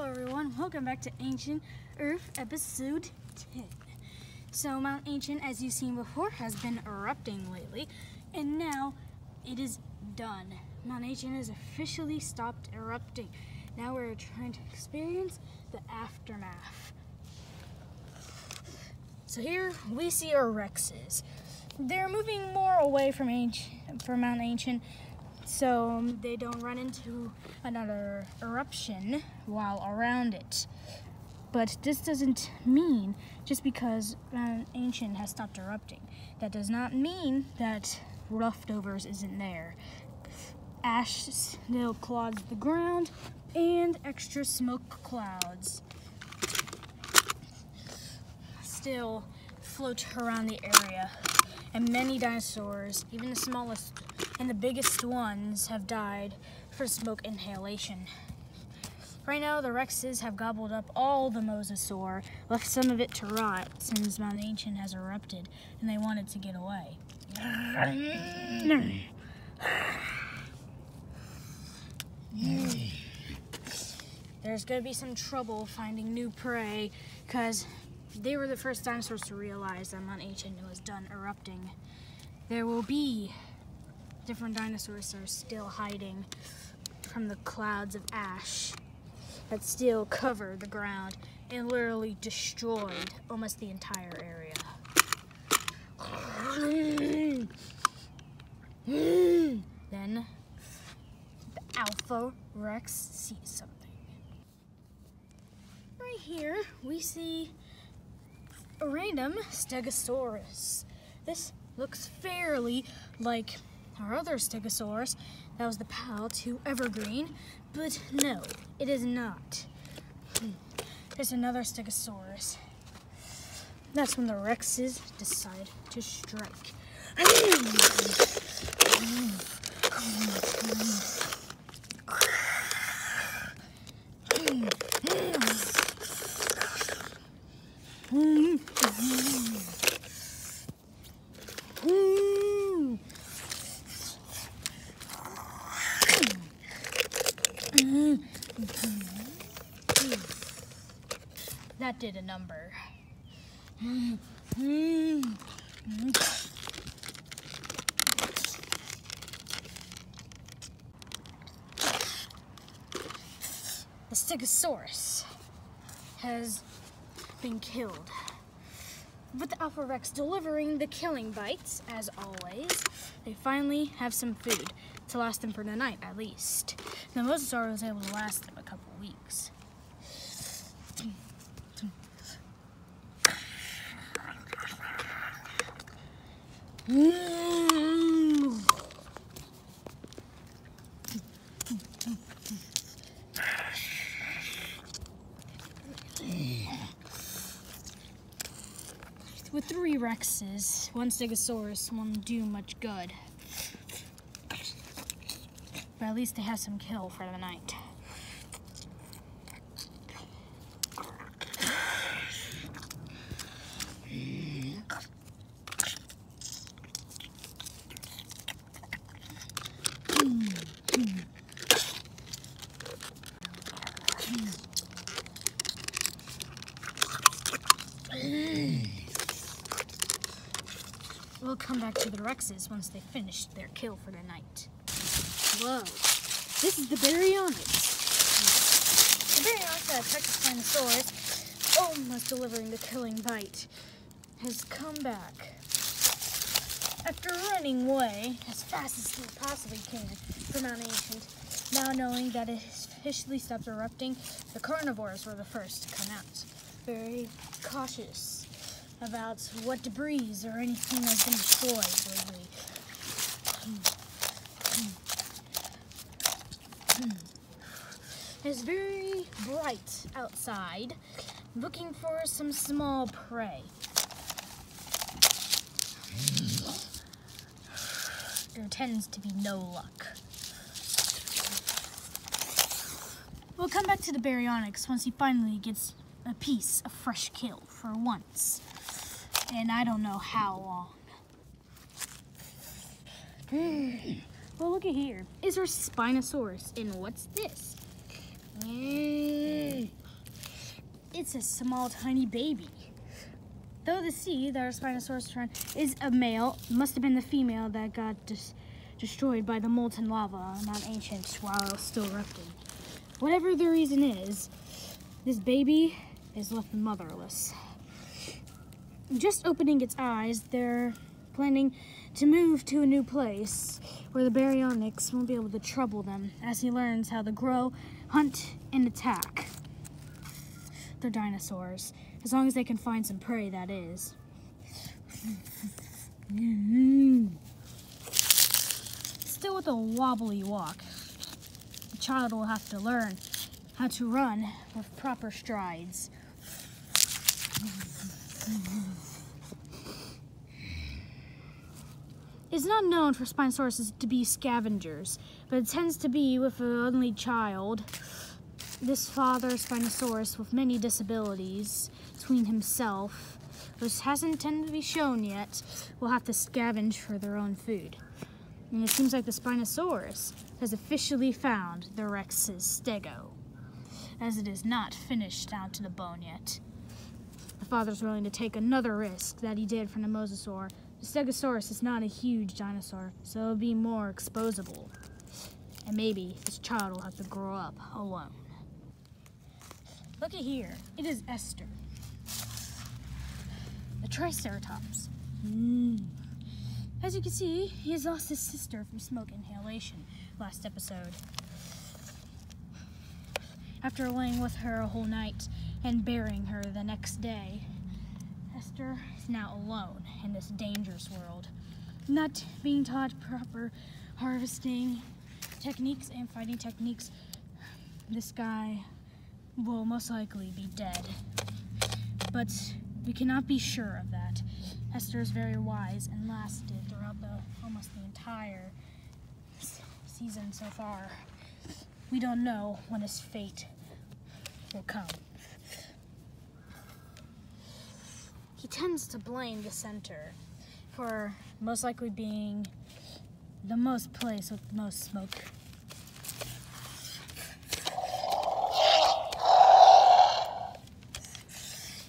Hello everyone, welcome back to Ancient Earth episode 10. So Mount Ancient, as you've seen before, has been erupting lately, and now it is done. Mount Ancient has officially stopped erupting. Now we're trying to experience the aftermath. So here we see our Rexes. They're moving more away from Mount Ancient, so they don't run into another eruption while around it. But this doesn't mean just because Mount Ancient has stopped erupting, that does not mean that leftovers isn't there. Ash still clogs the ground and extra smoke clouds still float around the area. And many dinosaurs, even the smallest and the biggest ones, have died for smoke inhalation. Right now, the Rexes have gobbled up all the mosasaur, left some of it to rot since Mount Ancient has erupted, and they wanted to get away. There's going to be some trouble finding new prey, because they were the first dinosaurs to realize that Mount Ancient was done erupting. There will be different dinosaurs that are still hiding from the clouds of ash that still cover the ground and literally destroyed almost the entire area. Then the Alpha Rex sees something. Right here we see a random Stegosaurus. This looks fairly like our other Stegosaurus that was the pal to Evergreen, but no, it is not. There's another Stegosaurus. That's when the Rexes decide to strike. That did a number. The Stegosaurus has been killed, with the Alpha Rex delivering the killing bites. As always, they finally have some food to last them for the night, at least. The Mosasaur was able to last them a couple weeks. With 3 Rexes, 1 Stegosaurus won't do much good. But at least they have some kill for the night. We'll come back to the Rexes once they finish their kill for the night. Whoa, this is the Baryonyx. The Baryonyx that attacked the Spinosaurus, almost delivering the killing bite, has come back. After running away as fast as he possibly can from Mount Ancient, now knowing that it has officially stopped erupting, the carnivores were the first to come out. Very cautious about what debris or anything has been destroyed lately. It's very bright outside, looking for some small prey. There tends to be no luck. We'll come back to the Baryonyx once he finally gets a piece of fresh kill for once. And I don't know how long. Well, look at here. Is our Spinosaurus, and what's this? it's a small, tiny baby. Though the sea that our Spinosaurus found is a male, must have been the female that got destroyed by the molten lava on Mount Ancient while it was still erupting. Whatever the reason is, this baby is left motherless. Just opening its eyes, they're planning to move to a new place where the baryonyx won't be able to trouble them as he learns how to grow, hunt, and attack. They're dinosaurs, as long as they can find some prey, that is. Still with a wobbly walk, the child will have to learn how to run with proper strides. It's not known for Spinosauruses to be scavengers, but it tends to be with an only child. This father Spinosaurus with many disabilities between himself, which hasn't tended to be shown yet, will have to scavenge for their own food. And it seems like the Spinosaurus has officially found the Rex's stego, as it is not finished down to the bone yet. The father's willing to take another risk that he did for the Mosasaur. The Stegosaurus is not a huge dinosaur, so it'll be more exposable. And maybe this child will have to grow up alone. Look at here. It is Esther, the Triceratops. As you can see, he has lost his sister from smoke inhalation last episode. After laying with her a whole night and burying her the next day, Esther is now alone in this dangerous world, not being taught proper harvesting techniques and fighting techniques. This guy will most likely be dead, but we cannot be sure of that. Esther is very wise and lasted throughout almost the entire season so far. We don't know when his fate will come. He tends to blame the center for most likely being the most place with the most smoke.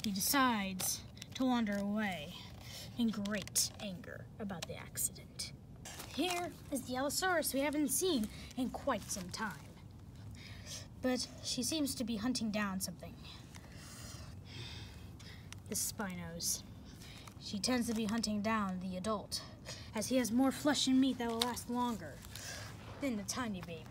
He decides to wander away in great anger about the accident. Here is the Allosaurus we haven't seen in quite some time, but she seems to be hunting down something. The Spinos. She tends to be hunting down the adult, as he has more flesh and meat that will last longer than the tiny baby.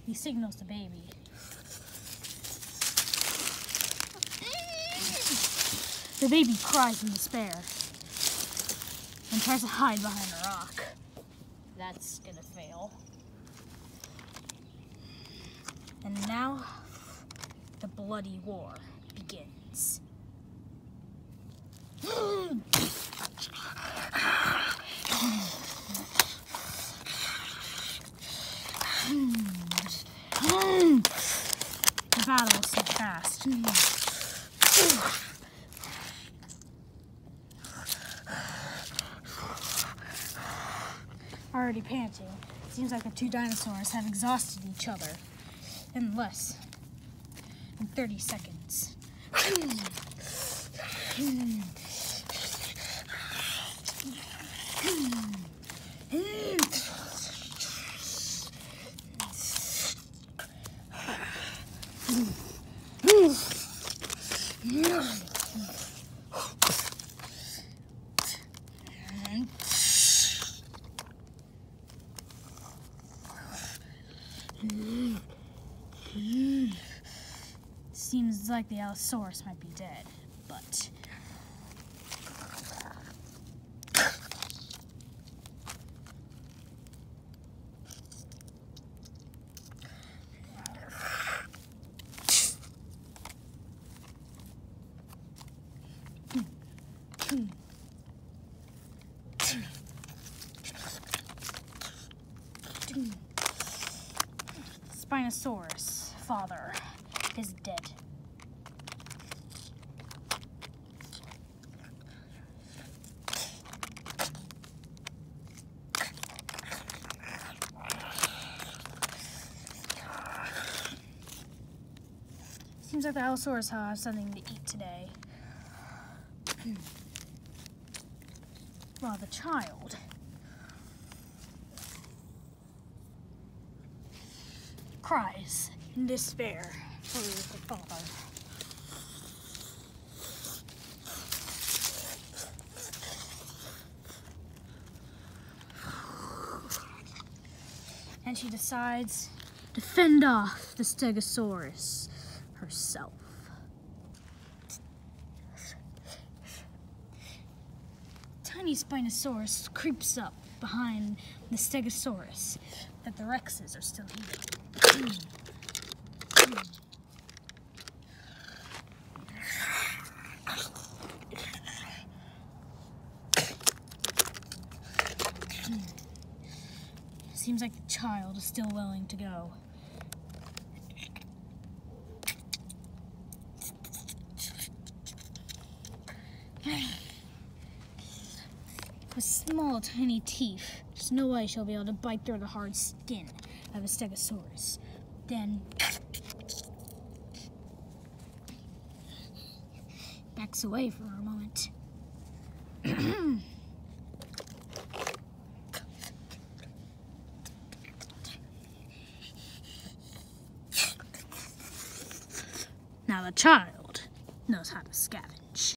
He signals the baby. The baby cries in despair and tries to hide behind a rock. That's gonna fail. And now, the bloody war begins. The battle is so fast. Already panting, it seems like the two dinosaurs have exhausted each other in less than 30 seconds. Seems like the Allosaurus might be dead, but Spinosaurus, father, is dead. Seems like the Allosaurus will have something to eat today. While the child cries in despair for the father. And she decides to fend off the Stegosaurus herself. Tiny Spinosaurus creeps up behind the Stegosaurus that the Rexes are still eating. Seems like the child is still willing to go. With small, tiny teeth, there's no way she'll be able to bite through the hard skin of a Stegosaurus. Then backs away for a moment. Now the child knows how to scavenge.